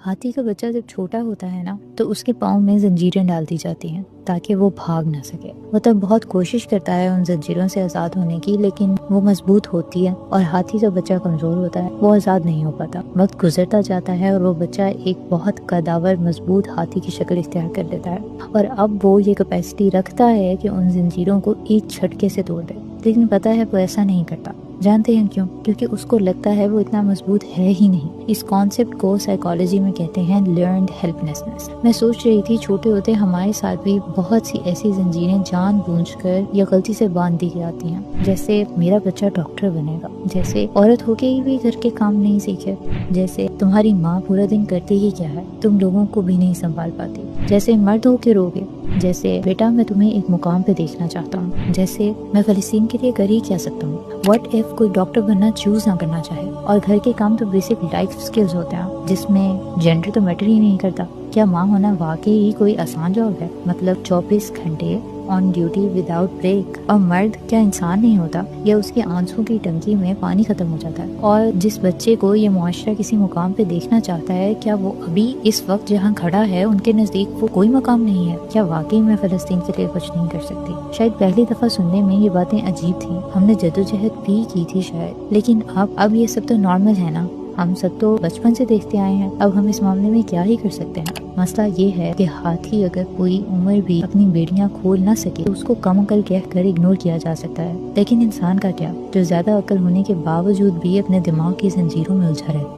ہاتھی کا بچہ جب چھوٹا ہوتا ہے نا تو اس کے پاؤں میں زنجیریں ڈال دی جاتی ہیں تاکہ وہ بھاگ نہ سکے۔ وہ تب بہت کوشش کرتا ہے ان زنجیروں سے آزاد ہونے کی، لیکن وہ مضبوط ہوتی ہے اور ہاتھی کا بچہ کمزور ہوتا ہے، وہ آزاد نہیں ہو پاتا۔ وقت گزرتا جاتا ہے اور وہ بچہ ایک بہت قداور مضبوط ہاتھی کی شکل اختیار کر لیتا ہے، اور اب وہ یہ کیپیسٹی رکھتا ہے کہ ان زنجیروں کو ایک جھٹکے سے توڑ دے۔ لیکن پتہ ہے وہ ایسا نہیں کرتا۔ جانتے ہیں کیوں؟ کیونکہ اس کو لگتا ہے وہ اتنا مضبوط ہے ہی نہیں۔ اس کانسیپٹ کو سائیکالوجی میں کہتے ہیں لرنڈ ہیلپلیسنس۔ میں سوچ رہی تھی چھوٹے ہوتے ہمارے ساتھ بھی بہت سی ایسی زنجیریں جان بوجھ کر یا غلطی سے باندھ دی جاتی ہیں، جیسے میرا بچہ ڈاکٹر بنے گا، جیسے عورت ہو کے ہی بھی گھر کے کام نہیں سیکھے، جیسے تمہاری ماں پورا دن کرتی ہی کیا ہے، تم لوگوں کو بھی نہیں سنبھال پاتی، جیسے مرد ہو کے روگے، جیسے بیٹا میں تمہیں ایک مقام پہ دیکھنا چاہتا ہوں، جیسے میں فلسطین کے لیے کر ہی کیا سکتا ہوں۔ واٹ ایف کوئی ڈاکٹر بننا چوز نہ کرنا چاہے؟ اور گھر کے کام تو بیسک لائف سکلز ہوتے ہیں جس میں جینڈر تو میٹر ہی نہیں کرتا۔ کیا ماں ہونا واقعی کوئی آسان جاب ہے؟ مطلب 24 گھنٹے آن ڈیوٹی وداؤٹ بریک۔ اور مرد کیا انسان نہیں ہوتا؟ یا اس کے آنسوں کی ٹنکی میں پانی ختم ہو جاتا ہے؟ اور جس بچے کو یہ معاشرہ کسی مقام پہ دیکھنا چاہتا ہے، کیا وہ ابھی اس وقت جہاں کھڑا ہے ان کے نزدیک وہ کوئی مقام نہیں ہے؟ کیا واقعی میں فلسطین کے لیے کچھ نہیں کر سکتی؟ شاید پہلی دفعہ سننے میں یہ باتیں عجیب تھیں، ہم نے جدوجہد بھی کی تھی شاید، لیکن اب یہ سب تو نارمل ہے نا، ہم سب تو بچپن سے دیکھتے آئے ہیں، اب ہم اس معاملے میں کیا ہی کر سکتے ہیں؟ مسئلہ یہ ہے کہ ہاتھی اگر کوئی عمر بھی اپنی بیڑیاں کھول نہ سکے تو اس کو کم عقل کہہ کر اگنور کیا جا سکتا ہے، لیکن انسان کا کیا، جو زیادہ عقل ہونے کے باوجود بھی اپنے دماغ کی زنجیروں میں الجھا رہے۔